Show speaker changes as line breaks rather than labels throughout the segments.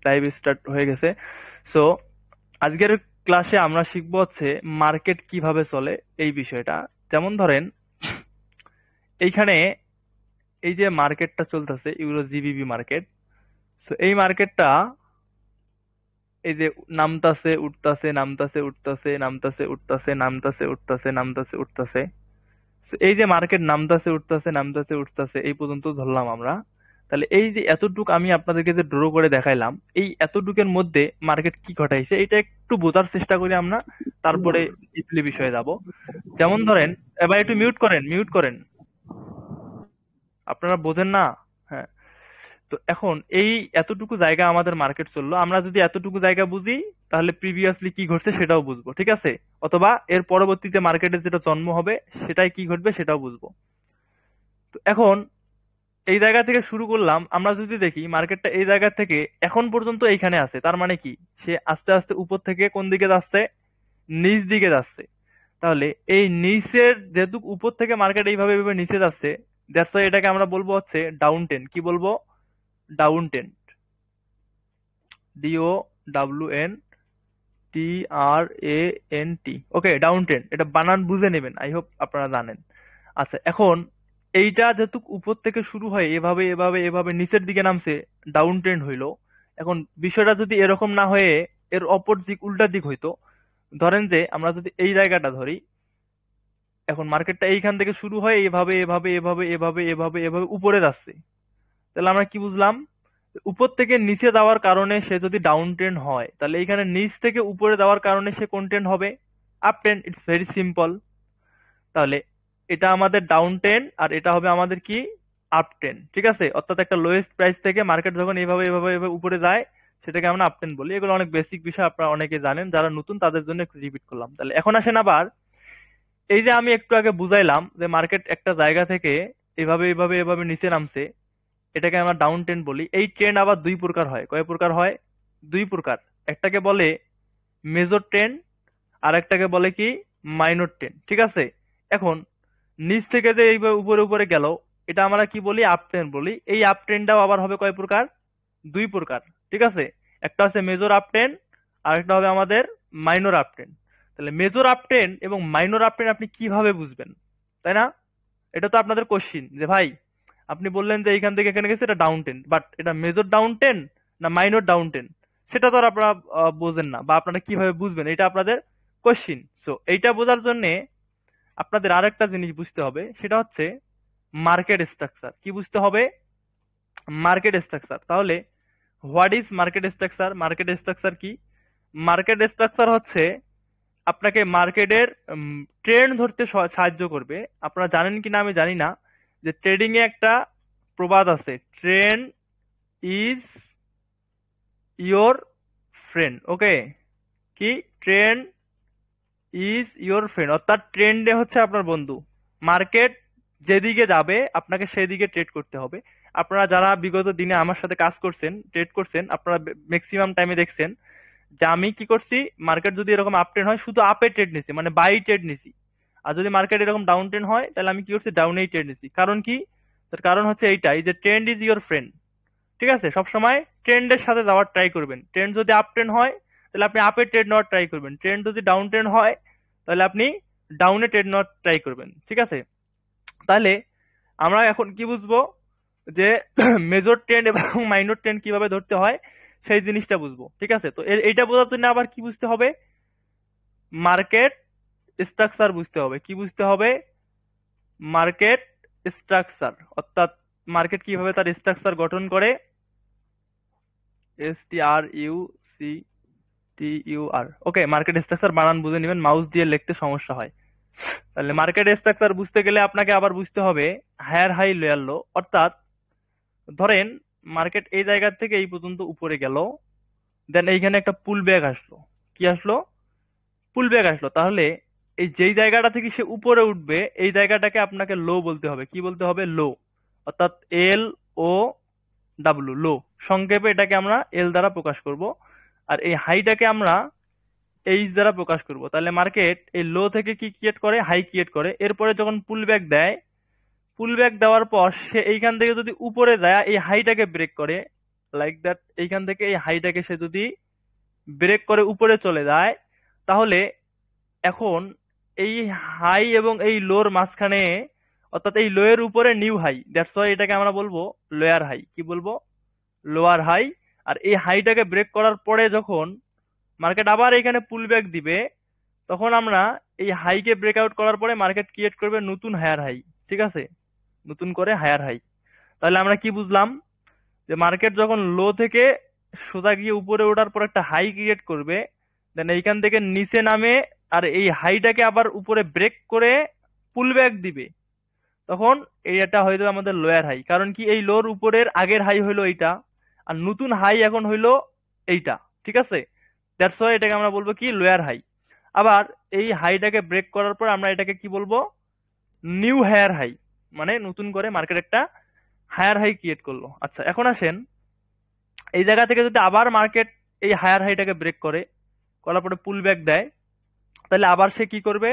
Live start হয়ে গেছে। So আজকের ক্লাসে আমরা শিখবো হচ্ছে মার্কেট কিভাবে চলে এই বিষয়টা। যেমন ধরেন এইখানে এই যে মার্কেটটা চলতেছে ইউরো জিবিবি মার্কেট। সো এই মার্কেটটা এই যে নামতাছে উঠতাছে নামতাছে উঠতাছে নামতাছে উঠতাছে নামতাছে উঠতাছে নামতাছে উঠতাছে। So, এই যে মার্কেট নামতাছে উঠতাছে নামতাছে উঠতাছে এই পর্যন্ত ধরলাম আমরা। তাহলে এই যে এতটুক আমি আপনাদেরকে যে ড্র করে দেখাইলাম, এই এতটুকের মধ্যে মার্কেট কি ঘটাইছে এটা একটু বোঝার চেষ্টা করি আমরা, তারপরে ডিপলি বিষয়ে যাব। যেমন ধরেন, এবার একটু মিউট করেন, মিউট করেন, আপনারা বোঝেন না। হ্যাঁ, তো এখন এই এতটুকু জায়গা আমাদের মার্কেট চললো, আমরা যদি এতটুকু জায়গা বুঝি তাহলে প্রিভিয়াসলি কি ঘটছে সেটাও বুঝবো, ঠিক আছে? অথবা এর পরবর্তীতে মার্কেটের যেটা জন্ম হবে সেটাই কি ঘটবে সেটাও বুঝবো। তো এখন এই জায়গা থেকে শুরু করলাম, আমরা যদি দেখি মার্কেটটা এই জায়গা থেকে এখন পর্যন্ত এইখানে আছে, তার মানে কি সে আস্তে আস্তে উপর থেকে কোন দিকে যাচ্ছে, নিচ দিকে যাচ্ছে। তাহলে এই নিচের যেহেতু উপর থেকে মার্কেট এইভাবে এইভাবে নিচে যাচ্ছে, দ্যাটস ওয়াই এটাকে আমরা বলবো হচ্ছে ডাউন টেন। কি বলবো? Downtrend. D O W N T R A N T. Okay, downtrend, এটা বানান বুঝে নেবেন, আই হোপ আপনারা জানেন। আচ্ছা, এখন এইটা যেহেতু উপর থেকে শুরু হয় এভাবে এভাবে এভাবে নিচের দিকে নামছে, ডাউন ট্রেন্ড হইলো। এখন বিষয়টা যদি এরকম না হয়ে এর অপর দিক উল্টা দিক হইতো, ধরেন যে আমরা যদি এই জায়গাটা ধরি, এখন মার্কেটটা এইখান থেকে শুরু হয় এভাবে এভাবে এভাবে এভাবে এভাবে এভাবে উপরে যাচ্ছে, তাহলে আমরা কি বুঝলাম? উপর থেকে নিচে যাওয়ার কারণে সে যদি ডাউন ট্রেন্ড হয়, তাহলে এইখানে নিচ থেকে উপরে যাওয়ার কারণে সে কোন ট্রেন্ড হবে? Up trend. It's very simple. তাহলে এটা আমাদের ডাউন টেন আর এটা হবে আমাদের কি? আপ টেন, ঠিক আছে? অর্থাৎ একটা লোয়েস্ট প্রাইস থেকে মার্কেট যখন এইভাবে এইভাবে এইভাবে উপরে যায় সেটাকে আমরা আপ টেন বলি। এগুলো অনেক বেসিক বিষয়, আপনারা অনেকে জানেন, যারা নতুন তাদের জন্য একটু রিপিট করলাম। তাহলে এখন আসেন আবার, এই যে আমি একটু আগে বুঝাইলাম যে মার্কেট একটা জায়গা থেকে এভাবে এভাবে এভাবে নিচে নামছে, এটাকে আমরা ডাউন ট্রেন্ড বলি। এই ট্রেন্ড আবার দুই প্রকার হয়। কয় প্রকার হয়? দুই প্রকার। একটাকে বলে মেজর ট্রেন্ড, আর একটাকে বলে কি? মাইনর ট্রেন্ড, ঠিক আছে? এখন নিচ থেকে যে এইভাবে উপরে উপরে গেল, এটা আমরা কি বলি? আপ ট্রেন্ড বলি। এই আপ ট্রেন্ডটাও আবার হবে কয় প্রকার? দুই প্রকার, ঠিক আছে? একটা হচ্ছে মেজর আপ ট্রেন্ড, আর একটা হবে আমাদের মাইনর আপ ট্রেন্ড। তাহলে মেজর আপ ট্রেন্ড এবং মাইনর আপ ট্রেন্ড আপনি কিভাবে বুঝবেন, তাই না? এটা তো আপনাদের কোশ্চিন যে ভাই, আপনি বললেন যে এইখান থেকে এখানে গেছে এটা ডাউন টেন, বাট এটা মেজর ডাউন টেন না মাইনর ডাউন টেন, সেটা তো আর আপনারা বোঝেন না, বা আপনারা কিভাবে বুঝবেন, এটা আপনাদের কোশ্চিন। সো এইটা বোঝার জন্য আপনাদের আরেকটা জিনিস বুঝতে হবে, সেটা হচ্ছে মার্কেট স্ট্রাকচার। কি বুঝতে হবে? Market structure. তাহলে what is market structure? Market structure কি? মার্কেট স্ট্রাকচার হচ্ছে আপনাকে মার্কেটের ট্রেন্ড ধরতে সাহায্য করবে। আপনারা জানেন কিনা আমি জানি না, যে ট্রেডিং এ একটা প্রবাদ আছে, ট্রেন্ড ইজ ইয়োর ফ্রেন্ড। ওকে, কি? ট্রেন্ড ইজ ইয়োর ফ্রেন্ড, অর্থাৎ ট্রেন্ডে হচ্ছে আপনার বন্ধু। মার্কেট যেদিকে যাবে আপনাকে সেদিকে ট্রেড করতে হবে। আপনারা যারা বিগত দিনে আমার সাথে কাজ করছেন, ট্রেড করছেন, আপনারা ম্যাক্সিমাম টাইমে দেখছেন যে আমি কি করছি, মার্কেট যদি এরকম আপ ট্রেন্ড হয় শুধু আপে ট্রেড নিছি, মানে বাই ট্রেড নিছি। আর যদি মার্কেট এরকম ডাউন ট্রেন্ড হয় তাহলে আমি কি করছি? ডাউনেই ট্রেড নিছি। কারণ কি? তার কারণ হচ্ছে এইটাই যে ট্রেন্ড ইজ ইয়োর ফ্রেন্ড, ঠিক আছে? সবসময় ট্রেন্ডের সাথে যাওয়ার ট্রাই করবেন। ট্রেন্ড যদি আপ ট্রেন্ড হয় তাহলে আপনি আপে ট্রেড নেওয়ার ট্রাই করবেন, ট্রেন্ড যদি ডাউন ট্রেন্ড হয় তাহলে আপনি ডাউনে ট্রেড নেওয়ার ট্রাই করবেন, ঠিক আছে? তাহলে আমরা এখন কি বুঝবো? যে মেজর ট্রেন্ড এবং মাইনর ট্রেন্ড কিভাবে ধরতে হয় সেই জিনিসটা বুঝবো, ঠিক আছে? তো এইটা বোঝার জন্য আবার কি বুঝতে হবে? মার্কেট স্ট্রাকচার বুঝতে হবে। কি বুঝতে হবে? মার্কেট স্ট্রাকচার, অর্থাৎ মার্কেট কিভাবে তার স্ট্রাকচার গঠন করে। STRUCTUR। ওকে, মার্কেট স্ট্রাকচার বানান বুঝে নেবেন, মাউস দিয়ে লিখতে সমস্যা হয়। তাহলে মার্কেট স্ট্রাকচার বুঝতে গেলে আপনাকে আবার বুঝতে হবে হায়ার হাই লোয়ার লো। অর্থাৎ ধরেন মার্কেট এই জায়গা থেকে এই পর্যন্ত উপরে গেল, দেন এইখানে একটা পুল ব্যাক আসলো। কি আসলো? পুল ব্যাক আসলো। তাহলে এই যেই জায়গাটা থেকে সে উপরে উঠবে এই জায়গাটাকে আপনাকে লো বলতে হবে। কি বলতে হবে? লো। অর্থাৎ LOW, লো। সংক্ষেপে এটাকে আমরা এল দ্বারা প্রকাশ করব, আর এই হাইটাকে আমরা এইচ দ্বারা প্রকাশ করব। তাহলে মার্কেট এই লো থেকে কি ক্রিয়েট করে? হাই ক্রিয়েট করে। এরপরে যখন পুল ব্যাক দেয়, পুল ব্যাক দেওয়ার পর সে এইখান থেকে যদি উপরে যায় এই হাইটাকে ব্রেক করে, লাইক দ্যাট এইখান থেকে এই হাইটাকে সে যদি ব্রেক করে উপরে চলে যায়, তাহলে এখন এই হাই এবং এই লোর মাঝখানে, অর্থাৎ এই লো এর উপরে নিউ হাই, দ্যাটস ওয়াই এটাকে আমরা বলবো লোয়ার হাই। কি বলবো? Lower high. আর এই হাইটাকে ব্রেক করার পরে যখন মার্কেট আবার এখানে পুল ব্যাক দিবে, তখন আমরা এই হাইকে ব্রেকআউট করার পরে মার্কেট ক্রিয়েট করবে নতুন হায়ার হাই। ঠিক আছে, নতুন করে হায়ার হাই। তাহলে আমরা কি বুঝলাম? যে মার্কেট যখন লো থেকে সোজা গিয়ে উপরে ওঠার পর একটা হাই ক্রিয়েট করবে, দেন এইখান থেকে নিচে নামে আর এই হাইটাকে আবার উপরে ব্রেক করে পুল ব্যাক দিবে, তখন এইটা হয়তো আমাদের লোয়ার হাই। কারণ কি, এই লোর উপরের আগের হাই হইলো এইটা, আর নতুন হাই এখন হইলো এইটা। ঠিক আছে, দ্যাটস ওয়াই এটাকে আমরা বলবো কি লোয়ার হাই। আবার এই হাইটাকে ব্রেক করার পর আমরা এটাকে কি বলবো? New higher high. মানে নতুন করে মার্কেট একটা হায়ার হাই ক্রিয়েট করলো। আচ্ছা, এখন আসেন এই জায়গা থেকে যদি আবার মার্কেট এই হায়ার হাইটাকে ব্রেক করে, করার পরে পুল ব্যাক দেয়, তাহলে আবার সে কি করবে?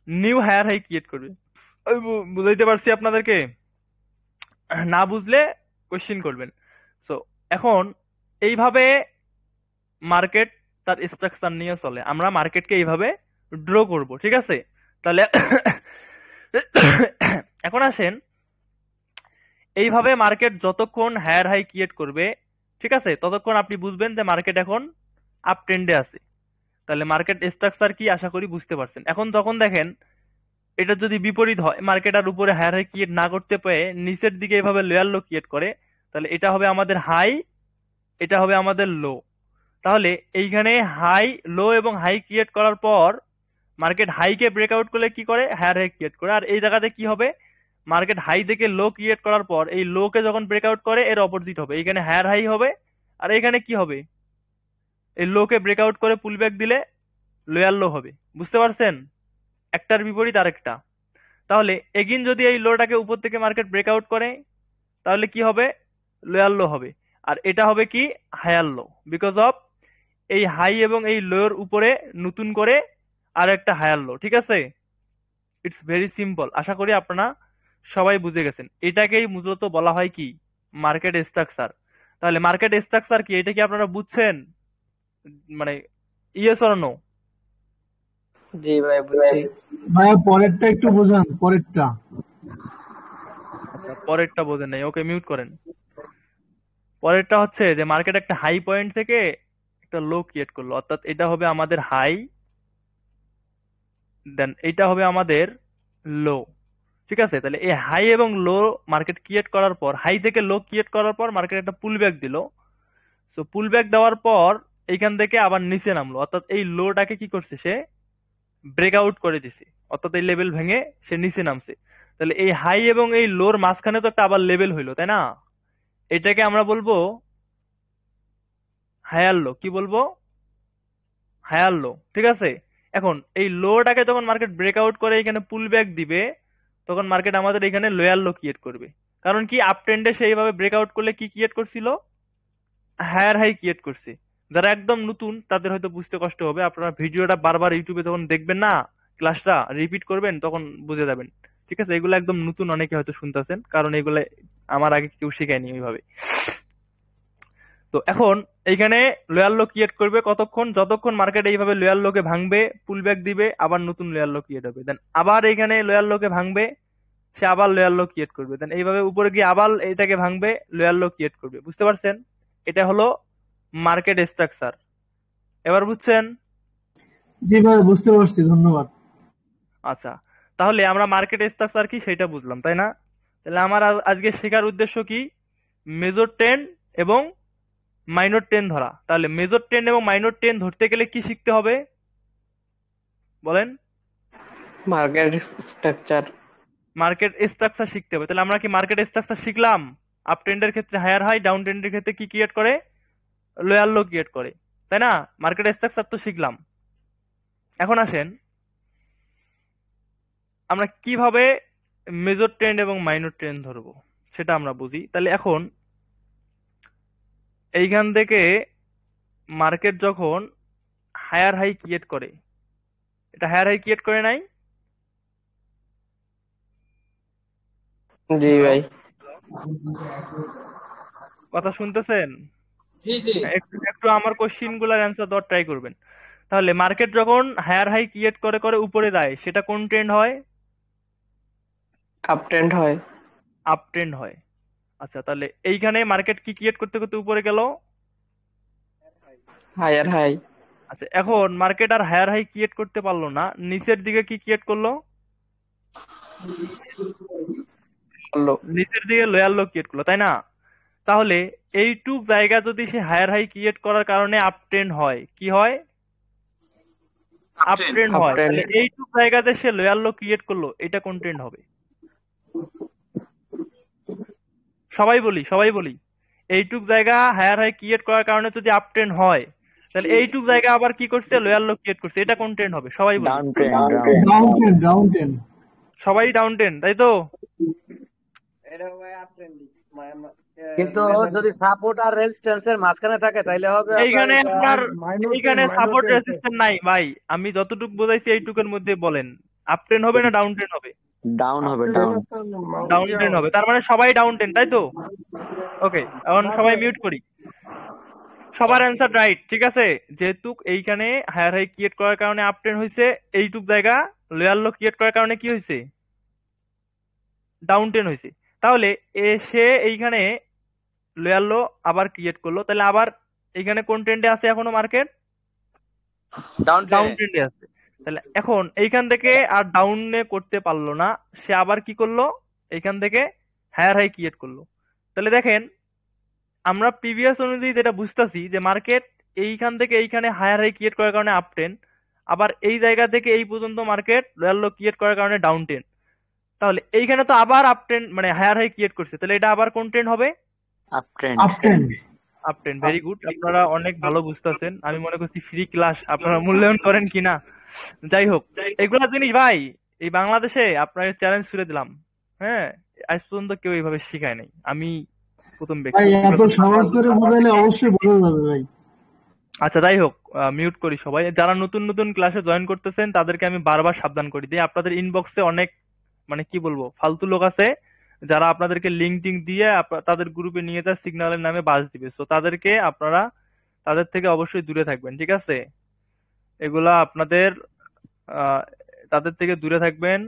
নিউ হায়ার হাই ক্রিয়েট করবে। আমি বুঝাইতে পারছি আপনাদেরকে? না বুঝলে কোশ্চিন করবেন। সো এখন এইভাবে মার্কেট তার স্ট্রাকচার নিয়ে চলে। আমরা মার্কেটকে এইভাবে ড্র করব। ঠিক আছে, তাহলে এখন আসেন, এইভাবে মার্কেট যতক্ষণ হায়ার হাই ক্রিয়েট করবে, ঠিক আছে, ততক্ষণ আপনি বুঝবেন যে মার্কেট এখন আপ ট্রেন্ডে আছে। তাহলে মার্কেট স্ট্রাকচার কি আশা করি বুঝতে পারছেন। এখন যখন দেখেন এটা যদি বিপরীত হয়, মার্কেট আর উপরে হায়ার হাই ক্রিয়েট না করতে পেরে নিচের দিকে এভাবে লোয়ার লো ক্রিয়েট করে, তাহলে এটা হবে আমাদের হাই, এটা হবে আমাদের লো। তাহলে এইখানে হাই, লো এবং হাই ক্রিয়েট করার পর মার্কেট হাইকে ব্রেকআউট করলে কি করে? হায়ার হাই ক্রিয়েট করে। আর এই জায়গাতে কি হবে? মার্কেট হাই থেকে লো ক্রিয়েট করার পর এই লোকে যখন ব্রেকআউট করে এর অপোজিট হবে, এখানে হায়ার হাই হবে। আর এখানে কি হবে? এই লোকে ব্রেকআউট করে পুল ব্যাক দিলে লোয়ার লো হবে। বুঝতে পারছেন? একটার বিপরীত আরেকটা। তাহলে এগিন যদি এই লোটাকে উপর থেকে মার্কেট ব্রেকআউট করে, তাহলে কি হবে? লোয়ার লো হবে। আর এটা হবে কি? হায়ার লো, বিকজ অফ এই হাই এবং এই লোর উপরে নতুন করে আর একটা হায়ার লো। ঠিক আছে, ইটস ভেরি সিম্পল। আশা করি আপনারা সবাই বুঝে গেছেন। এটাকেই মূলত বলা হয় কি? Market structure. তাহলে মার্কেট স্ট্রাকচার কি, এটা কি আপনারা বুঝছেন? মানে ইয়েস অর নো?
জি ভাই, বুঝছি।
ভাইয়া পরেরটা একটু বোঝান, পরেরটা।
আচ্ছা, পরেরটা বোঝেন নাই, ওকে মিউট করেন। পরেরটা হচ্ছে যে মার্কেট একটা হাই পয়েন্ট থেকে একটা লো ক্রিয়েট করলো, অর্থাৎ এটা হবে আমাদের হাই, দেন এটা হবে আমাদের লো। ঠিক আছে, তাহলে এই হাই এবং লো মার্কেট ক্রিয়েট করার পর, হাই থেকে লো ক্রিয়েট করার পর মার্কেট একটা পুল ব্যাক দিল। তো পুল ব্যাক দেওয়ার পর এইখান থেকে আবার নিচে নামলো, অর্থাৎ এই লোটাকে কি করছে? সে ব্রেকআউট করে দিছে, অর্থাৎ এই লেভেল ভেঙে সে নিচে নামছে। তাহলে এই হাই এবং এই লোর মাঝখানে তো একটা আবার লেভেল হইলো, তাই না? এটাকে আমরা বলবো হায়ার লো। কি বলবো? Higher low. ঠিক আছে, এখন এই লোটাকে যখন মার্কেট ব্রেকআউট করে এখানে পুল ব্যাক দিবে, তখন মার্কেট আমাদের এখানে লোয়ার লো ক্রিয়েট করবে। কারণ কি, আপ ট্রেন্ডে সেইভাবে ব্রেকআউট করলে কি ক্রিয়েট করছিল? হায়ার হাই ক্রিয়েট করছে। যারা একদম নতুন তাদের হয়তো বুঝতে কষ্ট হবে, আপনারা ভিডিওটা বারবার ইউটিউবে যখন দেখবেন না, ক্লাসটা রিপিট করবেন, তখন বুঝে যাবেন। ঠিক আছে, এগুলো একদম নতুন অনেকে হয়তো শুনতেছেন, কারণ এগুলো আমার আগে কেউ শেখায়নি ওইভাবে। তো এখন এইখানে লোয়ার লো ক্রিয়েট করবে কতক্ষণ? যতক্ষণ মার্কেট এইভাবে লোয়ার লোকে ভাঙবে, পুল ব্যাক দিবে, আবার নতুন লোয়ার লো ক্রিয়েট হবে, দেন আবার এইখানে লোয়ার লোকে ভাঙবে, সে আবার লোয়ার লো ক্রিয়েট করবে, দেন এইভাবে উপরে গিয়ে আবার এটাকে ভাঙবে, লোয়ার লো ক্রিয়েট করবে। বুঝতে পারছেন? এটা হলো মার্কেট স্ট্রাকচার। এবার বুঝছেন?
জি ভাই, বুঝতে পারছি, ধন্যবাদ।
আচ্ছা, তাহলে আমরা মার্কেট স্ট্রাকচার কি সেটা বুঝলাম, তাই না? তাহলে আমার আজকে শেখার উদ্দেশ্য কি? মেজর ট্রেন্ড এবং মাইনর ট্রেন্ড ধরা। তাহলে মেজর ট্রেন্ড এবং মাইনর ট্রেন্ড ধরতে গেলে কি শিখতে হবে বলেন?
Market structure.
মার্কেট স্ট্রাকচার শিখতে হবে। তাহলে আমরা কি মার্কেট স্ট্রাকচার শিখলাম? আপ ট্রেন্ডের ক্ষেত্রে হায়ার হাই, ডাউন ট্রেন্ডের ক্ষেত্রে কি ক্রিয়েট করে? লোয়ার লো ক্রিয়েট করে, তাই না? মার্কেট স্ট্রাকচার তো শিখলাম। এখন আসেন আমরা কিভাবে মেজর ট্রেন্ড এবং মাইনর ট্রেন্ড ধরবো সেটা আমরা বুঝি। তাহলে এখন এইখান থেকে মার্কেট যখন হায়ার হাই ক্রিয়েট করে, এটা হায়ার হাই ক্রিয়েট করে নাই?
জি
হ্যালো,
ভাই।
কথা শুনতেছেন?
জি জি।
একটু একটু আমার কোশ্চিন গুলার অ্যান্সার দেওয়ার ট্রাই করবেন। তাহলে মার্কেট যখন হায়ার হাই ক্রিয়েট করে করে উপরে যায় সেটা কোন ট্রেন্ড হয়?
আপ ট্রেন্ড হয়।
আপ ট্রেন্ড হয়। আচ্ছা, তাহলে এইখানে মার্কেট কি ক্রিয়েট করতে করতে উপরে গেল?
Higher high.
আচ্ছা, এখন মার্কেট আর হায়ার হাই ক্রিয়েট করতে পারলো না, নিচের দিকে কি ক্রিয়েট করলো?
করলো।
নিচের দিকে লোয়ার লো ক্রিয়েট করলো, তাই না? তাহলে এইটুক জায়গা যদি সে হায়ার হাই ক্রিয়েট করার কারণে আপ ট্রেন্ড হয়, কি হয়? আপ ট্রেন্ড
আপ
হয়।
ট্রেন্ড।
তাহলে এইটুক জায়গাতে সে লোয়ার লো ক্রিয়েট করলো, এটা কোন ট্রেন্ড হবে? সবাই বলি এইটুক জায়গা হায়ার হাই ক্রিয়েট করার কারণে যদি আপ ট্রেন্ড হয়, তাহলে এইটুক জায়গা আবার কি করছে? লোয়ার লো ক্রিয়েট করছে, এটা কোন ট্রেন্ড হবে? সবাই বলি।
Down trend.
Down trend, down trend.
সবাই ডাউন ট্রেন্ড, তাই তো?
কিন্তু যদি সাপোর্ট আর রেজিস্ট্যান্সের মাঝখানে থাকে তাইলে হবে
এইখানে আপনার এইখানে সাপোর্ট
মাইনর
রেজিস্ট্যান্স নাই ভাই। আমি যতটুকু বোঝাইছি এইটুকুর মধ্যে বলেন, আপ ট্রেন্ড হবে না ডাউন ট্রেন্ড হবে?
ডাউন হবে, ডাউন।
ডাউন ট্রেন্ড হবে। তার মানে সবাই ডাউন ট্রেন্ড, তাই তো? ওকে, এখন সবাই মিউট করি। সবার অ্যান্সার রাইট, ঠিক আছে। যেহেতু এইখানে হায়ার হাই ক্রিয়েট করার কারণে আপ ট্রেন্ড হয়েছে, এইটুক জায়গা লোয়ার লো ক্রিয়েট করার কারণে কি হয়েছে? ডাউন ট্রেন্ড হয়েছে। তাহলে সে এইখানে লোয়ার লো আবার ক্রিয়েট করলো, তাহলে আবার এইখানে কোন ট্রেন্ডে আছে এখনো মার্কেট? ডাউন ট্রেন্ডে আছে। তাহলে এখন এইখান থেকে আর ডাউনে করতে পারলো না, সে আবার কি করলো? এইখান থেকে হায়ার হাই ক্রিয়েট করলো। তাহলে দেখেন, আমরা প্রিভিয়াস অনুযায়ী যেটা বুঝতেছি যে মার্কেট এইখান থেকে এইখানে হায়ার হাই ক্রিয়েট করার কারণে আপ ট্রেন্ড, আবার এই জায়গা থেকে এই পর্যন্ত মার্কেট লোয়ার লো ক্রিয়েট করার কারণে ডাউন ট্রেন্ড। তাহলে এইখানে তো আবার আপ ট্রেন্ড মানে হায়ার হাই ক্রিয়েট করছে, তাহলে এটা আবার কোন ট্রেন্ড হবে?
Up trend.
Up trend.
Up trend. Very good, আপনারা অনেক ভালো বুঝতেছেন। আমি মনে করছি ফ্রি ক্লাস, আপনারা মূল্যায়ন করেন কিনা। যাই হোক, এগুলা জিনিস ভাই এই বাংলাদেশে আপনাকে চ্যালেঞ্জ ছুড়ে দিলাম। হ্যাঁ, আজ পর্যন্ত কেউ এইভাবে শিখায় নাই, আমি প্রথম ব্যক্তি।
ভাই এত সহজ করে বোঝাইলে অবশ্যই বোঝা যাবে ভাই।
আচ্ছা, যাই হোক, মিউট করি সবাই। যারা নতুন নতুন ক্লাসে জয়েন করতেছেন তাদেরকে আমি বারবার সাবধান করি দিই, আপনাদের ইনবক্সে অনেক মানে কি বলবো ফালতু লোক আছে যারা আপনাদেরকে লিঙ্ক টিঙ্ক দিয়ে তাদের গ্রুপে নিয়ে যায় সিগন্যালের নামে বাস দিবে। সো তাদেরকে আপনারা তাদের থেকে অবশ্যই দূরে থাকবেন, ঠিক আছে? এগুলা আপনাদের আহ, তাদের থেকে দূরে থাকবেন।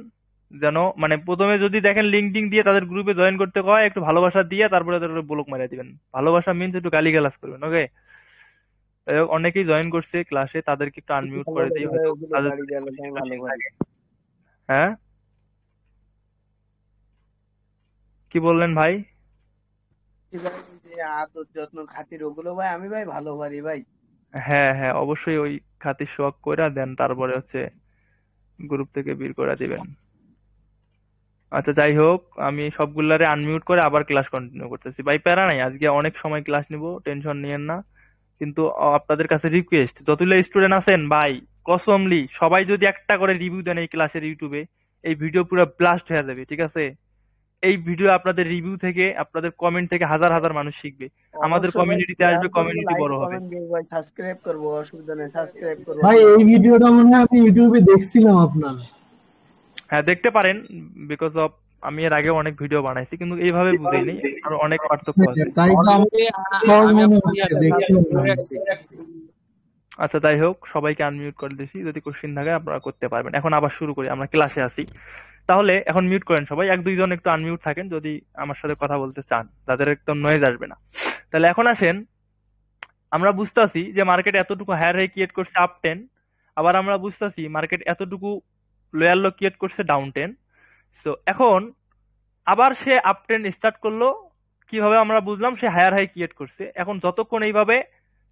যেন মানে প্রথমে যদি দেখেন লিঙ্ক টিঙ্ক দিয়ে তাদের গ্রুপে জয়েন করতে কয়, একটু ভালোবাসা দিয়ে তারপরে তাদের ব্লক মারিয়ে দিবেন। ভালোবাসা মিন্স একটু গালিগালাজ করবেন, ওকে? অনেকেই জয়েন করছে ক্লাসে, তাদেরকে একটু আনমিউট করে দিই, হয়তো তাদের যদি coaching টোচিং থাকে। হ্যাঁ, কি বললেন ভাই?
আদর যত্ন খাতির ওগুলো ভাই আমি ভাই ভালো পারি ভাই।
হ্যাঁ হ্যাঁ, অবশ্যই ওই খাতির সোয়াগ করে দেন, তারপরে হচ্ছে গ্রুপ থেকে বের করে দিবেন। আচ্ছা, যাই হোক, আমি সবগুলারে আনমিউট করে আবার ক্লাস কন্টিনিউ করতেছি। ভাই প্যারা নাই, আজকে অনেক সময় ক্লাস নিব, টেনশন নিয়েন না। কিন্তু আপনাদের কাছে রিকোয়েস্ট, যতগুলো স্টুডেন্ট আছেন ভাই, কসমলি সবাই যদি একটা করে রিভিউ দেন এই ক্লাসের ইউটিউবে, এই ভিডিও পুরো ব্লাস্ট হয়ে যাবে, ঠিক আছে? এই ভিডিও আপনাদের রিভিউ থেকে, আপনাদের কমেন্ট থেকে হাজার হাজার মানুষ শিখবে, আমাদের কমিউনিটিতে আসবে, কমিউনিটি বড় হবে।
ভাই সাবস্ক্রাইব করব, অসুবিধা নেই, সাবস্ক্রাইব করব
ভাই এই ভিডিওটা মনে হয় আমি ইউটিউবে দেখছিলাম আপনার।
হ্যাঁ, দেখতে পারেন, বিকজ অফ আমি এর আগে অনেক ভিডিও বানাইছি, কিন্তু এইভাবে বুঝাইনি, আর অনেক পার্থক্য আছে।
তাই তো আমার সহজ মনে হচ্ছে, দেখছিলাম না।
আচ্ছা, যাই হোক, সবাইকে আনমিউট করে দিয়েছি, যদি কোশ্চিন থাকে আপনারা করতে পারবেন। এখন আবার শুরু করি, আমরা ক্লাসে আছি। তাহলে এখন মিউট করেন সবাই, এক দুইজন একটু আনমিউট থাকেন যদি আমার সাথে কথা বলতে চান, যাদের একদম নয়েজ আসবে না। তাহলে এখন আসেন, আমরা বুঝতেছি যে মার্কেট এতটুকু হায়ার হাই ক্রিয়েট করছে আপ টেন, আবার আমরা বুঝতেছি মার্কেট এতটুকু লোয়ার লো ক্রিয়েট করছে ডাউন টেন। সো এখন আবার সে আপ ট্রেন্ড স্টার্ট করলো, কিভাবে আমরা বুঝলাম? সে হায়ার হাই ক্রিয়েট করছে। এখন যতক্ষণ এইভাবে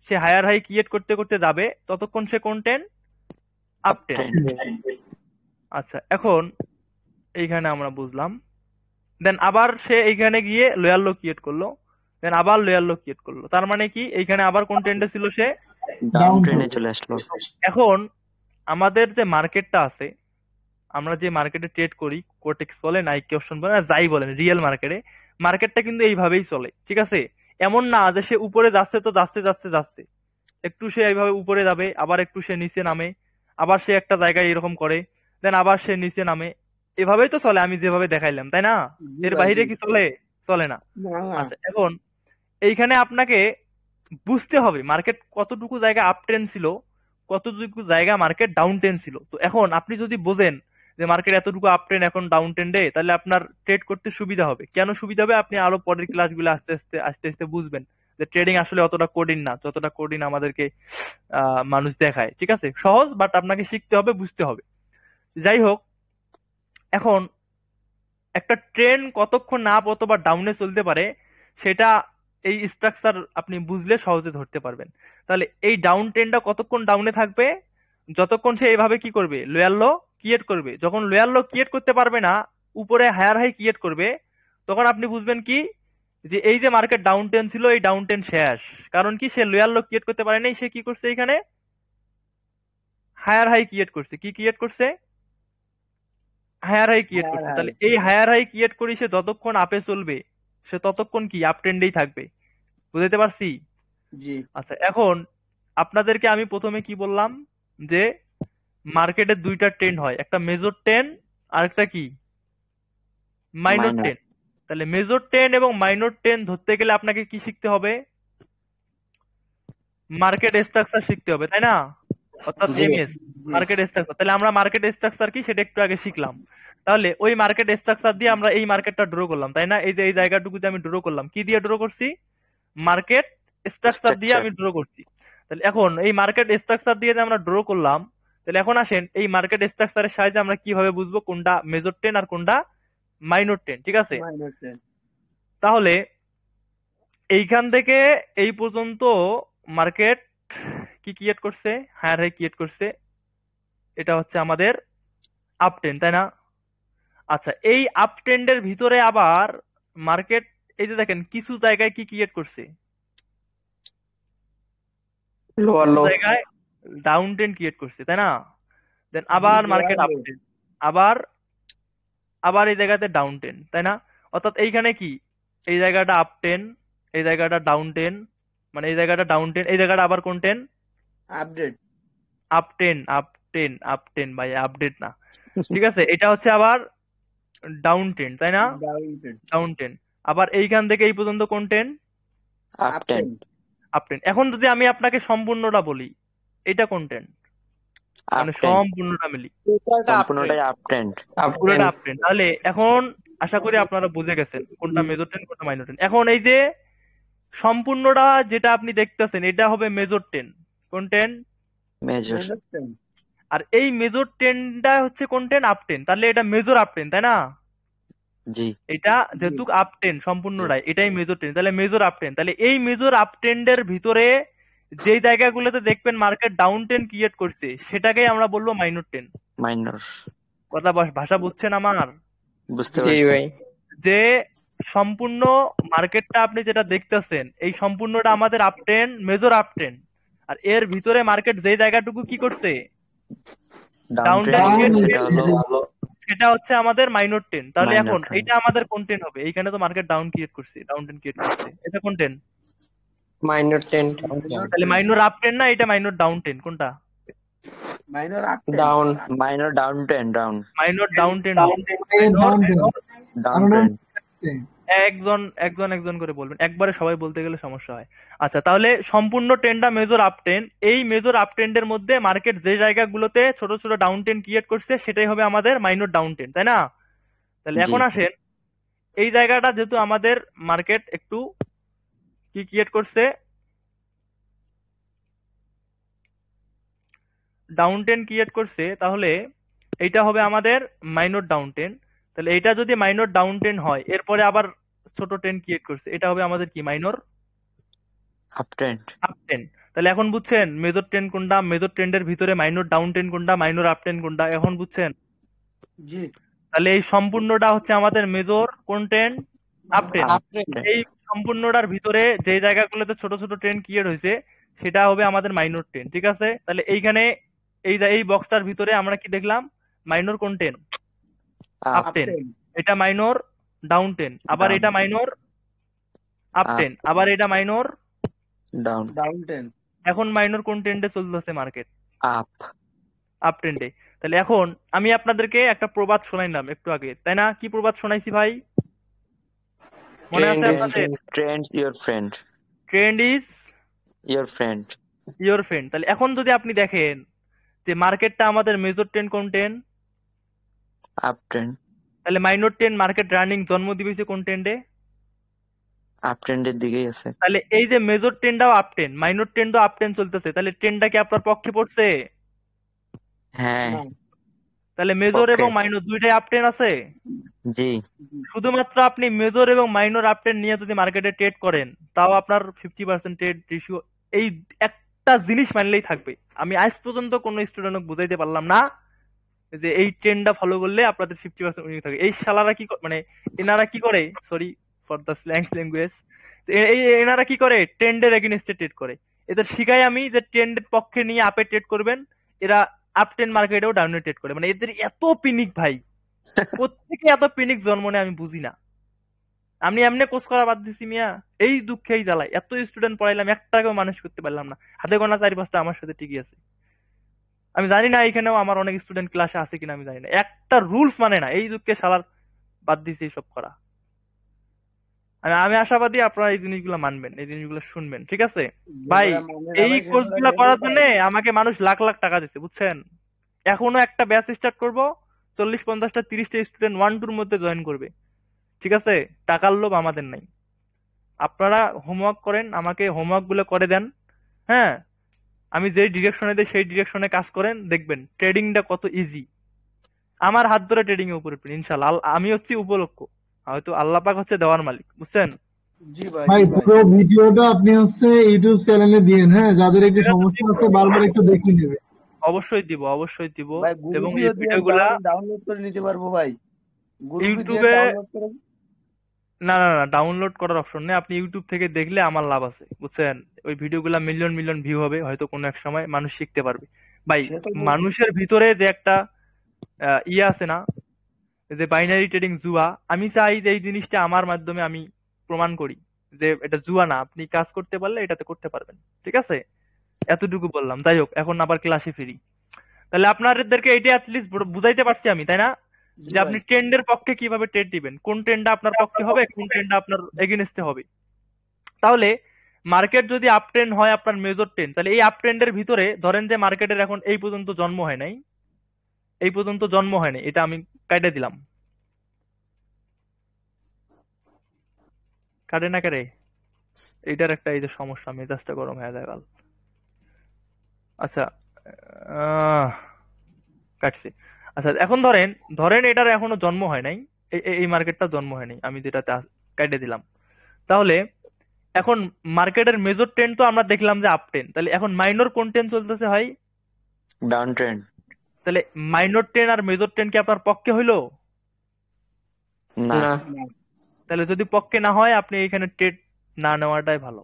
সে হায়ার হাই ক্রিয়েট করতে করতে যাবে ততক্ষণ সে কোন ট্রেন্ড? Up trend. আচ্ছা, এখন এইখানে আমরা বুঝলাম। দেন আবার সে এইখানে গিয়ে লোয়ার লো ক্রিয়েট করলো, দেন আবার লোয়ার লো ক্রিয়েট করলো। তার মানে কি এইখানে আবার কোন ট্রেন্ডে ছিল সে?
ডাউন ট্রেন্ডে চলে আসলো।
এখন আমাদের যে মার্কেটটা আছে, আমরা যে মার্কেটে ট্রেড করি, কোটেক্স বলেন, নাইকি অপশন বলেন, আর যাই বলেন, রিয়েল মার্কেটটা কিন্তু এইভাবেই চলে, ঠিক আছে? এমন না যে সে উপরে যাচ্ছে তো যাচ্ছে যাচ্ছে যাচ্ছে, একটু সে এইভাবে উপরে যাবে, আবার একটু সে নিচে নামে, আবার সে একটা জায়গায় এরকম করে, দেন আবার সে নিচে নামে। এভাবেই তো চলে, আমি যেভাবে দেখাইলাম, তাই না? এর বাইরে কি চলে? চলে না। আচ্ছা, এখন এইখানে আপনাকে বুঝতে হবে মার্কেট কতটুকু জায়গা আপ ট্রেন্ড ছিল, কতটুকু জায়গা মার্কেট ডাউন ট্রেন্ড ছিল। তো এখন আপনি যদি বোঝেন যে মার্কেট এতটুকু আপ ট্রেন্ড এখন ডাউন ট্রেন্ডে, তাহলে আপনার ট্রেড করতে সুবিধা হবে। কেন সুবিধা হবে আপনি আরো পরের ক্লাসগুলো আস্তে আস্তে আস্তে আস্তে বুঝবেন যে ট্রেডিং আসলে অতটা কঠিন না যতটা কঠিন আমাদেরকে মানুষ দেখায়। ঠিক আছে, সহজ, বাট আপনাকে শিখতে হবে, বুঝতে হবে। যাই হোক, এখন একটা ট্রেন কতক্ষণ আপ অথবা ডাউনে চলতে পারে সেটা এই স্ট্রাকচার আপনি বুঝলে সহজে ধরতে পারবেন। তাহলে এই ডাউন ট্রেনটা কতক্ষণ ডাউনে থাকবে, যতক্ষণ সে এইভাবে কি করবে, লোয়ার লো ক্রিয়েট করবে। যখন লোয়ার লো ক্রিয়েট করতে পারবে না, উপরে হায়ার হাই ক্রিয়েট করবে, তখন আপনি বুঝবেন কি যে এই যে মার্কেট ডাউন ট্রেন ছিল, এই ডাউন ট্রেন শেষ। কারণ কি, সে লোয়ার লো ক্রিয়েট করতে পারেনি, সে কি করছে এখানে হায়ার হাই ক্রিয়েট করছে। কি ক্রিয়েট করছে? হায়ার হাই ক্রিয়েট করছে। তাহলে এই হায়ার হাই ক্রিয়েট করি সে যতক্ষণ আপে চলবে সে ততক্ষণ কি আপ ট্রেন্ডেই থাকবে। বুঝতে পারছি?
জি
আচ্ছা, এখন আপনাদেরকে আমি প্রথমে কি বললাম যে মার্কেটের দুইটা ট্রেন্ড হয়, একটা মেজর ট্রেন্ড আর একটা কি মাইনর
Minor.
ট্রেন্ড। তাহলে মেজর ট্রেন্ড এবং মাইনর ট্রেন্ড ধরতে গেলে আপনাকে কি শিখতে হবে? মার্কেট স্ট্রাকচার শিখতে হবে, তাই না? অর্থাৎ
জি।
MS, market structure. তাহলে আমরা মার্কেট স্ট্রাকচার কি সেটা একটু আগে শিখলাম। তাহলে ওই মার্কেট স্ট্রাকচার দিয়ে আমরা এই মার্কেটটা ড্র করলাম, তাই না? এই যে এই জায়গাটুকুতে আমি ড্র করলাম, কি দিয়ে ড্র করছি? মার্কেট স্ট্রাকচার দিয়ে আমি ড্র করছি। তাহলে এখন এই মার্কেট স্ট্রাকচার দিয়ে যে আমরা ড্র করলাম, তাহলে এখন আসেন এই মার্কেট স্ট্রাকচারের সাহায্যে আমরা কিভাবে বুঝবো কোনটা মেজর ট্রেন্ড আর কোনটা মাইনর ট্রেন্ড। ঠিক আছে,
মাইনর ট্রেন।
তাহলে এইখান থেকে এই পর্যন্ত মার্কেট কি ক্রিয়েট করছে? হায়ার হাই ক্রিয়েট করছে। এটা হচ্ছে আমাদের আপ ট্রেন্ড, তাই না? আচ্ছা, এই আপ ট্রেন্ডের ভিতরে আবার মার্কেট এই যে দেখেন কিছু জায়গায় কি ক্রিয়েট করছে,
Lower
কিছু
low.
জায়গায় ডাউন ট্রেন্ড ক্রিয়েট করছে, তাই না? দেন আবার মার্কেট আপ ট্রেন্ড, আবার আবার এই জায়গাতে ডাউন ট্রেন্ড, তাই না? অর্থাৎ এইখানে কি এই জায়গাটা আপ ট্রেন্ড, এই জায়গাটা ডাউন ট্রেন্ড, মানে এই জায়গাটা ডাউন ট্রেন্ড, এই জায়গাটা আবার কোন trend?
Update.
Up trend, up trend, up trend ভাই, আপডেট না। ঠিক আছে, এটা হচ্ছে আবার ডাউন ট্রেন্ড, তাই না?
Down train.
Down trend. আবার এইখান থেকে এই পর্যন্ত কোন trend?
Up
up
10.
Train.
Up trend. এখন যদি আমি আপনাকে সম্পূর্ণটা বলি, এটা কোন ট্রেন্ড?
Up
মানে
10.
সম্পূর্ণটা মিলি
সম্পূর্ণটাই up trend.
পুরোটা আপ ট্রেন্ড। তাহলে এখন আশা করি আপনারা বুঝে গেছেন কোনটা মেজর ট্রেন্ড কোনটা মাইনর ট্রেন্ড। এখন এই যে সম্পূর্ণটা যেটা আপনি দেখতেছেন এটা হবে মেজর ট্রেন্ড। কোন ট্রেন্ড?
Major.
Major trend.
আর এই মেজর ট্রেন্ডটা হচ্ছে কোন ট্রেন্ড? Up trend. তাহলে এটা মেজর আপ ট্রেন্ড, তাই না?
জি।
এটা যেহেতু আপ ট্রেন্ড সম্পূর্ণটাই, এটাই মেজর ট্রেন্ড, তাহলে মেজর আপ ট্রেন্ড। তাহলে এই মেজর আপ ট্রেন্ডের ভিতরে যেই জায়গাগুলোতে দেখবেন মার্কেট ডাউন ট্রেন্ড ক্রিয়েট করছে সেটাকেই আমরা বলবো মাইনর ট্রেন্ড।
Minor.
কথা ভাষা বুঝছেন আমার?
বুঝতে পারছি।
যে সম্পূর্ণ মার্কেটটা আপনি যেটা দেখতেছেন এই সম্পূর্ণটা আমাদের up trend, major up trend. আর এর ভিতরে মার্কেট যেই জায়গাটুকু কি করছে
Down
ডাউন
trend.
ট্রেন্ড
সেটা হলো
সেটা হচ্ছে আমাদের মাইনর ট্রেন্ড। তাহলে
Minor
এখন
trend.
এটা আমাদের কোন ট্রেন্ড হবে? এইখানে তো মার্কেট ডাউন ক্রিয়েট করছে, ডাউন ট্রেন্ড ক্রিয়েট করছে, এটা কোন ট্রেন্ড?
মাইনর ট্রেন্ড
তাহলে মাইনর আপ ট্রেন্ড না এটা মাইনর ডাউন ট্রেন্ড? কোনটা?
Minor up train.
Down
Minor down trend. Down.
Minor down trend.
Down trend.
Down trend.
একজন একজন একজন করে বলবেন, একবারে সবাই বলতে গেলে সমস্যা হয়। আচ্ছা, তাহলে সম্পূর্ণ ট্রেন্ডটা মেজর আপ ট্রেন্ড। এই মেজর আপ ট্রেন্ডের মধ্যে মার্কেট যে জায়গাগুলোতে ছোট ছোট ডাউন ট্রেন্ড ক্রিয়েট করছে সেটাই হবে আমাদের মাইনর ডাউন ট্রেন্ড, তাই না? তাহলে এখন
জি।
আসেন এই জায়গাটা যেহেতু আমাদের মার্কেট একটু কি ক্রিয়েট করছে, ডাউন ট্রেন্ড ক্রিয়েট করছে, তাহলে এইটা হবে আমাদের মাইনর ডাউন ট্রেন্ড। তাহলে এটা যদি মাইনর ডাউন ট্রেন্ড হয় এরপরে আবার ছোট ট্রেন্ড ক্রিয়েট করছে, এটা হবে আমাদের কি minor
Up trend.
Up trend. তাহলে এখন বুঝছেন মেজর ট্রেন্ড কোনটা, মেজর ট্রেন্ডের ভিতরে মাইনর ডাউন ট্রেন্ড কোনটা, মাইনর আপ ট্রেন্ড কোনটা, এখন বুঝছেন?
জি
তাহলে এই সম্পূর্ণটা হচ্ছে আমাদের মেজর কোন trend? Up trend.
Up trend.
এই সম্পূর্ণটার ভিতরে যে জায়গাগুলোতে ছোট ছোট ট্রেন্ড ক্রিয়েট হয়েছে সেটা হবে আমাদের মাইনর ট্রেন্ড। ঠিক আছে, তাহলে এইখানে এই বক্সটার ভিতরে আমরা কি দেখলাম? মাইনর কোন ট্রেন্ড? Up
Up.
ট্রেন্ড। এটা মাইনর ডাউন ট্রেন্ড, আবার
Down.
এটা মাইনর আপ
Up.
ট্রেন্ড, আবার এটা মাইনর।
Down.
Down train.
এখন মাইনর কোন ট্রেন্ডে চলতেছে মার্কেট?
Up.
আপ ট্রেন্ডে। তাহলে এখন আমি আপনাদেরকে একটা প্রবাদ শোনাইলাম একটু আগে, তাই না? কি প্রবাদ শোনাইছি ভাই? মনে আছে আপনাদের?
Trends your friend.
Trend is
Your friend.
Your friend. তাহলে এখন যদি আপনি দেখেন যে মার্কেটটা আমাদের মেজর ট্রেন্ড কোন ট্রেন্ড,
Uptrend.
তাহলে মাইনর ট্রেন্ড মার্কেট রানিং জন্ম দিয়েছে কোন ট্রেন্ডে?
আপট্রেন্ডের দিকেই আছে।
তাহলে এই যে মেজর ট্রেন্ডটাও আপ ট্রেন্ড, মাইনর ট্রেন্ডও আপ ট্রেন্ড চলতেছে, তাহলে ট্রেন্ডটা কি আপনার পক্ষে পড়ছে?
হ্যাঁ।
তাহলে মেজর
পক্ষে।
এবং মাইনর দুইটাই আপ ট্রেন্ড আছে।
জি।
শুধুমাত্র আপনি মেজর এবং মাইনর আপ ট্রেন্ড নিয়ে যদি মার্কেটে ট্রেড করেন, তাও আপনার 50% ট্রেড রেশিও এই একটা জিনিস মানলেই থাকবে। আমি আজ পর্যন্ত কোনো স্টুডেন্টকে বুঝাইতে পারলাম না যে এই ট্রেন্ডটা ফলো করলে আপনাদের 50% উইনিং থাকে। এই শালারা কি মানে এনারা কি করে, sorry for the slangs language, এই এনারা কি করে, ট্রেন্ডের এগেইনস্টে ট্রেড করে। এদের শিখাই আমি যে ট্রেন্ডের পক্ষে নিয়ে আপে ট্রেড করবেন, এরা আপ ট্রেন্ড মার্কেটেও ডাউনে ট্রেড করে। মানে এদের এত পিনিক ভাই, প্রত্যেকে এত পিনিক জন্ম নেয় আমি বুঝি না। আমি এমনি কোর্স করা বাদ দিছি মিয়া, এই দুঃখেই জ্বালাই। এত স্টুডেন্ট পড়াইলাম, একটাকেও মানুষ করতে পারলাম না। হাতে গোনা 4-5টা আমার সাথে ঠিকই আছে। আমি জানি না এখানেও আমার অনেক স্টুডেন্ট ক্লাসে আছে কিনা আমি জানি না, একটা রুলস মানে না, এই দুঃখে শালার বাদ দিছি সব করা। আমি আশাবাদী আপনারা এই জিনিসগুলো মানবেন, এই জিনিসগুলো শুনবেন, ঠিক আছে ভাই? এই কোর্স গুলা করার জন্য আমাকে মানুষ লাখ লাখ টাকা দিচ্ছে, বুঝছেন? এখনো একটা ব্যাচ স্টার্ট করব, 40-50টা 30টা স্টুডেন্ট 1-2 এর মধ্যে জয়েন করবে, ঠিক আছে? টাকার লোভ আমাদের নাই। আপনারা হোমওয়ার্ক করেন, আমাকে হোমওয়ার্ক গুলো করে দেন, হ্যাঁ? আমি যেই ডিরেকশনে দিই সেই ডিরেকশনে কাজ করেন, দেখবেন ট্রেডিংটা কত ইজি। আমার হাত ধরে ট্রেডিং এ উপরে উঠবেন ইনশাল্লাহ। আমি হচ্ছি উপলক্ষ, হয়তো আল্লাহ পাক হচ্ছে দেওয়ার মালিক, বুঝছেন?
জি ভাই,
ভাই
জি ভাই।
পুরো ভিডিওটা আপনি হচ্ছে ইউটিউব চ্যানেলে দিয়েন, হ্যাঁ, যাদের একটু
এটা তো
সমস্যা
দিব,
আছে বারবার একটু দেখে নেবে।
অবশ্যই দিব, অবশ্যই দিব।
ভাই
এবং
গ্রুপে
এই
যদি
ভিডিওগুলা
ডাউনলোড করে নিতে পারবো ভাই, গ্রুপে দিয়ে
ইউটিউবে,
ডাউনলোড করে।
না না না, ডাউনলোড করার অপশন নেই। আপনি ইউটিউব থেকে দেখলে আমার লাভ আছে, বুঝছেন? ওই ভিডিওগুলা মিলিয়ন মিলিয়ন ভিউ হবে, হয়তো কোনো এক সময় মানুষ শিখতে পারবে। ভাই
সে তো
মানুষের ভিতরে যে একটা ইয়ে আছে না, যে বাইনারি ট্রেডিং জুয়া, আমি চাই যে এই জিনিসটা আমার মাধ্যমে আমি প্রমাণ করি যে এটা জুয়া না, আপনি কাজ করতে পারলে এটাতে করতে পারবেন, ঠিক আছে? এতটুকু বললাম। যাই হোক, এখন আবার ক্লাসে ফিরি। তাহলে আপনাদেরকে এটা অ্যাটলিস্ট বুঝাইতে পারছি আমি, তাই না?
জি
যে আপনি
ভাই।
ট্রেন্ডের পক্ষে কিভাবে ট্রেড দিবেন, কোন ট্রেন্ডটা আপনার পক্ষে হবে, কোন ট্রেন্ডটা আপনার এগেইনস্টে হবে। তাহলে মার্কেট যদি আপ ট্রেন্ড হয় আপনার মেজর ট্রেন্ড, তাহলে এই আপ ট্রেন্ডের ভিতরে ধরেন যে মার্কেটের এখন এই পর্যন্ত জন্ম হয় নাই, এই পর্যন্ত জন্ম হয়নি, এটা আমি কাটে দিলাম। কাটে না কাটে, এইটার একটা এই যে সমস্যা, মেজাজটা গরম হয়ে যায় গাল। আচ্ছা, আহ, কাটছি। আচ্ছা এখন ধরেন, এটার এখনো জন্ম হয় নাই, এই মার্কেটটা জন্ম হয়নি, আমি যেটাতে কাটে দিলাম। তাহলে এখন মার্কেটের মেজর ট্রেন্ড তো আমরা দেখলাম যে আপ ট্রেন্ড, তাহলে এখন মাইনর কোন ট্রেন্ড চলতেছে ভাই?
Down trend.
তাহলে মাইনর ট্রেন্ড আর মেজর ট্রেন্ড কি আপনার পক্ষে হইলো?
না।
না।
তাহলে যদি পক্ষে না হয়, আপনি এখানে ট্রেড না নেওয়াটাই ভালো,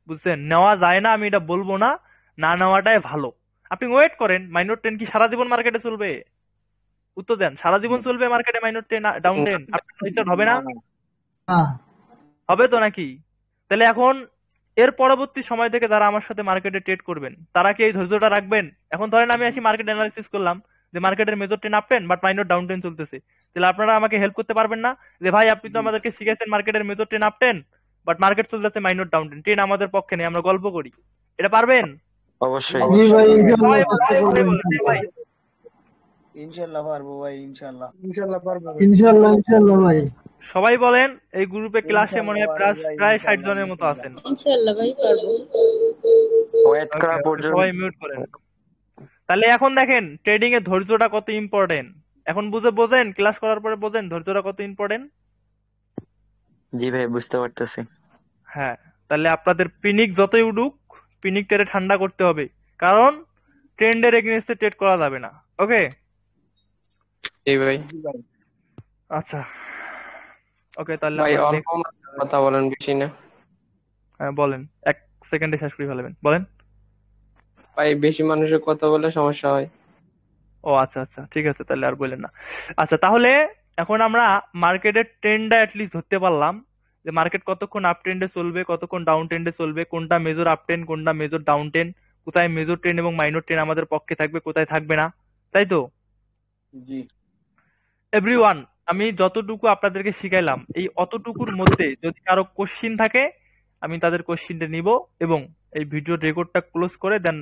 বুঝছেন? নেওয়া যায় না আমি এটা বলবো না, না নেওয়াটাই ভালো। আপনি ওয়েট করেন। মাইনর ট্রেন্ড কি সারা জীবন মার্কেটে চলবে? উত্তর দেন, সারা জীবন চলবে মার্কেটে মাইনর ট্রেন্ড ডাউন ট্রেন্ড? আপনার রিটার্ন হবে না?
হ্যাঁ,
হবে তো নাকি? তাহলে এখন এর পরবর্তী সময় থেকে যারা আমার সাথে মার্কেটে ট্রেড করবেন, তারা কি এই ধৈর্যটা রাখবেন? এখন ধরেন আমি আসি মার্কেট অ্যানালিসিস করলাম যে মার্কেটের major trend up trend but minor down trend চলতেছে, তাহলে আপনারা আমাকে হেল্প করতে পারবেন না? যে ভাই আপনি তো আমাদেরকে শিখেছেন মার্কেটের major trend up trend but market চলতেছে মাইনর ডাউন ট্রেন্ড, ট্রেন্ড আমাদের পক্ষে নেই, আমরা গল্প করি, এটা পারবেন?
অবশ্যই।
জি ভাই, ইনশাল্লাহ
সবাই
চেষ্টা
সবাই
করবো,
বলেন, ভাই
ইনশাল্লাহ পারবো ভাই, ইনশাল্লাহ।
ইনশাল্লাহ পারবো।
ইনশাল্লাহ ইনশাল্লাহ ভাই।
সবাই বলেন। এই গ্রুপে ক্লাসে মনে হয়
ইনশাল্লাহ
প্রায়
ভাই,
60
ইনশাল্লাহ,
জনের মতো আছেন।
ইনশাআল্লাহ ভাই পারবো।
ওয়েট
Okay,
করা
okay,
পর্যন্ত।
সবাই মিউট করেন। তাহলে এখন দেখেন ট্রেডিং এ ধৈর্যটা কত ইম্পর্টেন্ট। এখন বোঝেন, ক্লাস করার পরে বোঝেন ধৈর্যটা কত ইম্পর্টেন্ট।
জি ভাই, বুঝতে পারতেছি।
হ্যাঁ, তাহলে আপনাদের পিনিক যতই উঠুক, পিনিকটারে ঠান্ডা করতে হবে, কারণ ট্রেন্ডের এগেইনস্টে ট্রেড করা যাবে না। ওকে,
জি ভাই।
আচ্ছা, ওকে তাহলে
ভাই
আমরা
অল্প কথা বলেন, বেশি না।
হ্যাঁ বলেন, 1 সেকেন্ডে শেষ করে ফেলবেন, বলেন।
ভাই বেশি মানুষের কথা বলে সমস্যা হয়।
ও আচ্ছা আচ্ছা, ঠিক আছে, তাহলে আর বললেন না। আচ্ছা তাহলে এখন আমরা মার্কেটের ট্রেন্ডটা অ্যাটলিস্ট ধরতে পারলাম যে মার্কেট কতক্ষণ আপ ট্রেন্ডে চলবে, কতক্ষণ ডাউন ট্রেন্ডে চলবে, কোনটা মেজর আপ ট্রেন্ড, কোনটা মেজর ডাউন ট্রেন্ড, কোথায় মেজর ট্রেন্ড এবং মাইনর ট্রেন্ড আমাদের পক্ষে থাকবে, কোথায় থাকবে না, তাই তো?
জি
এভরিওয়ান, আমি যতটুকু আপনাদেরকে শিখাইলাম এই অতটুকুর মধ্যে যদি কারো কোশ্চিন থাকে আমি তাদের কোশ্চিনটা নিব এবং এই ভিডিও রেকর্ডটা ক্লোজ করে দেন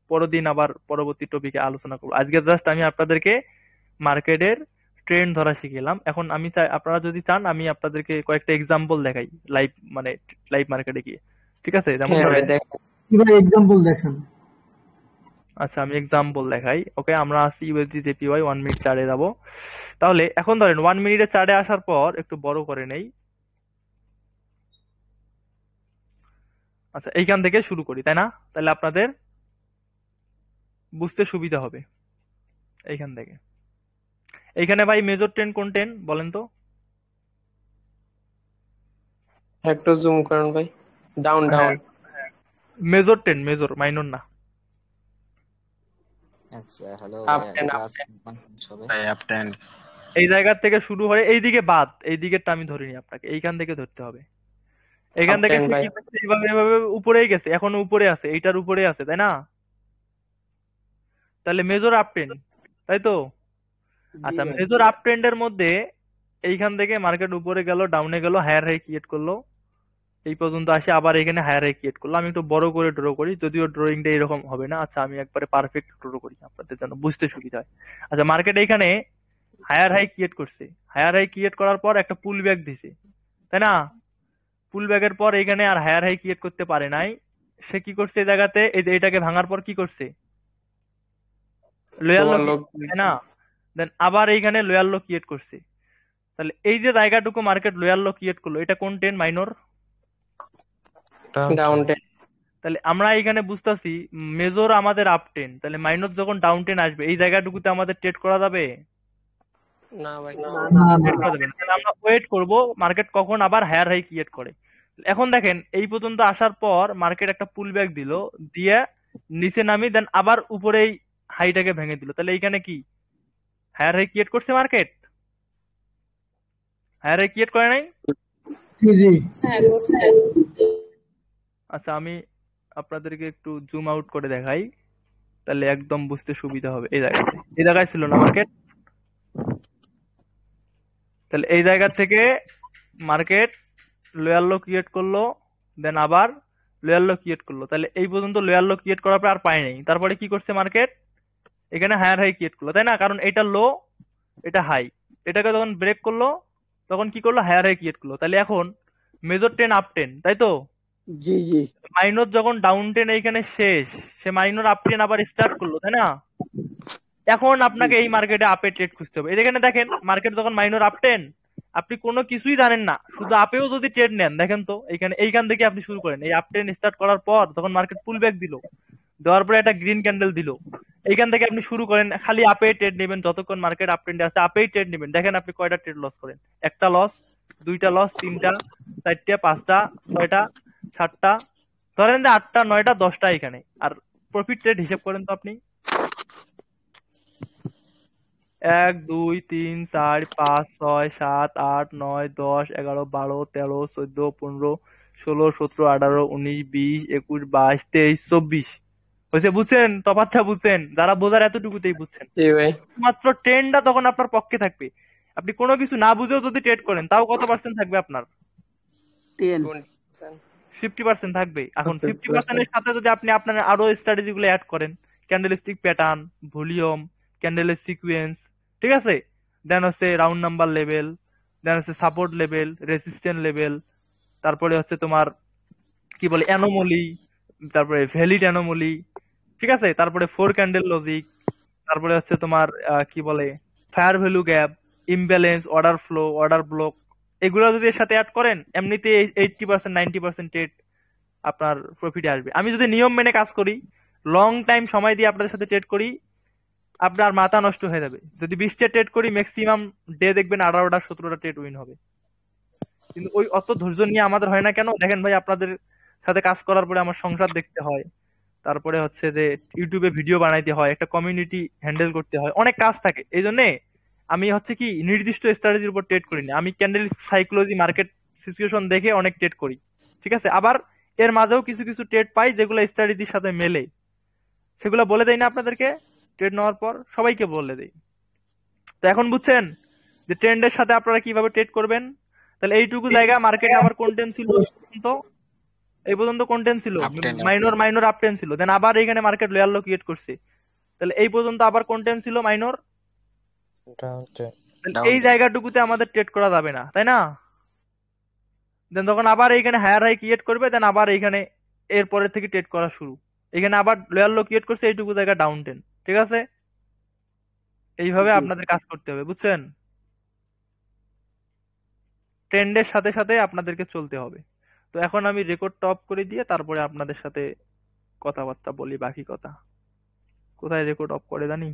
পরের দিন আবার পরবর্তী টপিকে আলোচনা করবো। আজকে জাস্ট আমি আপনাদেরকে মার্কেটের ট্রেন্ড ধরা শিখেলাম। এখন আমি চাই, আপনারা যদি চান আমি আপনাদেরকে কয়েকটা এক্সাম্পল দেখাই লাইভ, মানে লাইভ মার্কেটে গিয়ে, ঠিক আছে? যেমন
হ্যাঁ ভাই
ধরেন,
দেখ,
এবার এক্সাম্পল দেখান।
আচ্ছা আমি এক্সাম্পল দেখাই। ওকে, আমরা আছি ইউএসডি জেপিওয়াই 1 মিনিট চার্টে যাবো। তাহলে এখন ধরেন 1 মিনিটের চার্টে আসার পর একটু বড় করে নেই। আচ্ছা এইখান থেকে শুরু করি, তাই না? তাহলে আপনাদের বুঝতে সুবিধা হবে। এইখান থেকে, এইখানে ভাই মেজর ট্রেন্ড কোন ট্রেন্ড বলেন তো?
একটু জুম করেন ভাই, down down.
Major trend, major, minor না।
আচ্ছা হ্যালো
আপ
ভাইয়া,
টেন
ক্লাস সবাই
আপ টেন।
এই জায়গা থেকে শুরু হয়ে এইদিকে বাদ, এই দিকেরটা আমি ধরিনি, আপনাকে এইখান থেকে ধরতে হবে। এইখান
আপ
থেকে
টেন
সে
ভাই।
কি করছে, এইভাবে এইভাবে উপরেই গেছে, এখনো উপরে আছে, এইটার উপরে আছে, তাই না? তাহলে মেজর আপ ট্রেন্ড, তাই তো? আচ্ছা
ভাই।
মেজর আপ ট্রেন্ডের মধ্যে এইখান থেকে মার্কেট উপরে গেল, ডাউনে গেল, হায়ার হাই ক্রিয়েট করলো, এই পর্যন্ত আসে, আবার এখানে হায়ার হাই ক্রিয়েট করলো। আমি একটু বড় করে ড্র করি, যদিও ড্রয়িংটা এরকম হবে না। আচ্ছা আমি একবারে পারফেক্ট ড্র করি আপনাদের জন্য বুঝতে সুবিধা হয়। আচ্ছা মার্কেট এইখানে হায়ার হাই ক্রিয়েট করছে, হায়ার হাই ক্রিয়েট করার পর একটা পুল ব্যাক দিছে, তাই না? পুল ব্যাকের পর এখানে আর হায়ার হাই ক্রিয়েট করতে পারে নাই। সে কি করছে এই জায়গাতে, এই যে এটাকে ভাঙার পর কি করছে, লোয়ার লো,
লোয়ার লোক।
তাই না? দেন আবার এইখানে লোয়ার লো ক্রিয়েট করছে। তাহলে এই যে জায়গাটুকু মার্কেট লোয়ার লো ক্রিয়েট করলো, এটা কোন ট্রেন্ড? মাইনর।
Down ten.
তাহলে আমরা এখানে বুঝতেছি মেজর আমাদের আপ ট্রেন্ড, তাহলে মাইনর যখন ডাউন ট্রেন্ড আসবে এই জায়গাটুকুতে আমাদের ট্রেড করা যাবে?
না ভাই,
না
ট্রেড
না
করা যাবে না। তাহলে আমরা ওয়েট করব মার্কেট কখন আবার হায়ার হাই ক্রিয়েট করে। এখন দেখেন এই পর্যন্ত আসার পর মার্কেট একটা পুল ব্যাক দিল, দিয়ে নিচে নামি, দেন আবার উপরে এই হাইটাকে ভেঙে দিল। তাহলে এইখানে কি হায়ার হাই ক্রিয়েট করছে মার্কেট? হায়ার হাই ক্রিয়েট করে নাই?
জি জি
আচ্ছা আমি আপনাদেরকে একটু জুম আউট করে দেখাই, তাহলে একদম বুঝতে সুবিধা হবে। এই জায়গাতে, এই জায়গায় ছিল না মার্কেট, তাহলে এই জায়গা থেকে মার্কেট লোয়ার লো ক্রিয়েট করলো, দেন আবার লোয়ার লো ক্রিয়েট করলো। তাহলে এই পর্যন্ত লোয়ার লো ক্রিয়েট করার পর আর পায় নাই, তারপরে কি করছে মার্কেট, এখানে হায়ার হাই ক্রিয়েট করলো, তাই না? কারণ এটা লো, এটা হাই, এটাকে যখন ব্রেক করলো তখন কি করলো, হায়ার হাই ক্রিয়েট করলো। তাহলে এখন মেজর টেন আপ টেন, তাই তো?
জি জি
মাইনর যখন ডাউন টেন এইখানে শেষ, সে মাইনর আপ টেন আবার স্টার্ট করলো, তাই না? এখন আপনাকে এই মার্কেটে আপে ট্রেড খুঁজতে হবে। এখানে দেখেন মার্কেট যখন মাইনর আপ টেন, আপনি কোনো কিছুই জানেন না, শুধু আপেও যদি ট্রেড নেন, দেখেন তো এইখানে, এইখান থেকে আপনি শুরু করেন। এই আপ টেন স্টার্ট করার পর তখন মার্কেট পুল ব্যাক দিল, দেওয়ার পরে একটা গ্রিন ক্যান্ডেল দিল, এইখান থেকে আপনি শুরু করেন, খালি আপে ট্রেড নেবেন, যতক্ষণ মার্কেট আপ ট্রেন্ডে আছে আপেই ট্রেড নেবেন। দেখেন আপনি কয়টা ট্রেড লস করেন, একটা লস, দুইটা লস, তিনটা, চারটা, পাঁচটা, ছয়টা, সাতটা, ধরেন যে আটটা, নয়টা, দশটা এখানে। আর প্রফিট ট্রেড হিসেব করেন তো আপনি, 1 2 3 4 5 6 7 8 9 10 11 12 13 14 15 16 17 18 19 20 21 22 23 24 হয়েছে। বুঝছেন তফাৎটা? বুঝছেন? যারা বোঝার এতটুকুতেই বুঝছেন।
জি ভাই।
মাত্র ট্রেন্ডটা তখন আপনার পক্ষে থাকবে। আপনি কোনো কিছু না বুঝেও যদি ট্রেড করেন তাও কত পার্সেন্ট থাকবে আপনার?
20%।
50% থাকবে। এখন 50%
50%।
এর সাথে যদি আপনি আপনার আরো স্ট্র্যাটেজি গুলো অ্যাড করেন, ক্যান্ডেলস্টিক প্যাটার্ন, ভলিউম, ক্যান্ডেলের সিকোয়েন্স, ঠিক আছে, দেন হচ্ছে রাউন্ড নাম্বার লেভেল, দেন হচ্ছে সাপোর্ট লেভেল, রেসিস্ট্যান্ট লেভেল, তারপরে হচ্ছে তোমার কি বলে অ্যানোমলি, তারপরে ভ্যালিড অ্যানোমলি, ঠিক আছে, তারপরে ফোর ক্যান্ডেল লজিক, তারপরে হচ্ছে তোমার কি বলে fire value gap, imbalance, order flow, order block, এগুলো যদি এর সাথে অ্যাড করেন এমনিতে 80% 90% ট্রেড আপনার প্রফিটে আসবে। আমি যদি নিয়ম মেনে কাজ করি, লং টাইম সময় দিয়ে আপনাদের সাথে ট্রেড করি, আপনার মাথা নষ্ট হয়ে যাবে। যদি 20টা ট্রেড করি ম্যাক্সিমাম ডে দেখবেন 18টা 17টা ট্রেড উইন হবে। কিন্তু ওই অত ধৈর্য নিয়ে আমাদের হয় না কেন? দেখেন ভাই, আপনাদের সাথে কাজ করার পরে আমার সংসার দেখতে হয়, তারপরে হচ্ছে যে ইউটিউবে ভিডিও বানাইতে হয়, একটা কমিউনিটি হ্যান্ডেল করতে হয়, অনেক কাজ থাকে। এই জন্য আমি হচ্ছে কি নির্দিষ্ট স্ট্র্যাটেজির উপর ট্রেড করি না, আমি ক্যান্ডেল সাইকোলজি, মার্কেট সিচুয়েশন দেখে অনেক ট্রেড করি, ঠিক আছে? আবার এর মাঝেও কিছু কিছু ট্রেড পাই যেগুলো স্ট্র্যাটেজির সাথে মেলে, সেগুলো বলে দেই না আপনাদেরকে ট্রেড নেওয়ার পর, সবাইকে বলে দেই। তো এখন বুঝছেন যে ট্রেন্ডের সাথে আপনারা কিভাবে ট্রেড করবেন। তাহলে এইটুকু জায়গা মার্কেটে আমার কোন ট্রেন্ড ছিল তো? এই পর্যন্ত কোন টেন ছিল? মাইনর মাইনর আপ টেন ছিল, দেন আবার এখানে মার্কেট লোয়ার লো ক্রিয়েট করছে, তাহলে এই পর্যন্ত আবার কোন টেন ছিল? মাইনর। এই জায়গাটুকুতে আমাদের ট্রেড করা যাবে না, তাই না? দেন তখন আবার এইখানে হায়ার হাই ক্রিয়েট করবে, দেন আবার এইখানে এরপরের থেকে ট্রেড করা শুরু। এখানে আবার লোয়ার লো ক্রিয়েট করছে, এইটুকু জায়গা ডাউন টেন, ঠিক আছে? এইভাবে আপনাদের কাজ করতে হবে, বুঝছেন? ট্রেন্ডের সাথে সাথে আপনাদেরকে চলতে হবে। তো এখন আমি রেকর্ড টপ করে দিয়ে তারপরে আপনাদের সাথে কথাবার্তা বলি বাকি কথা। কোথায় রেকর্ড অফ করে জানি?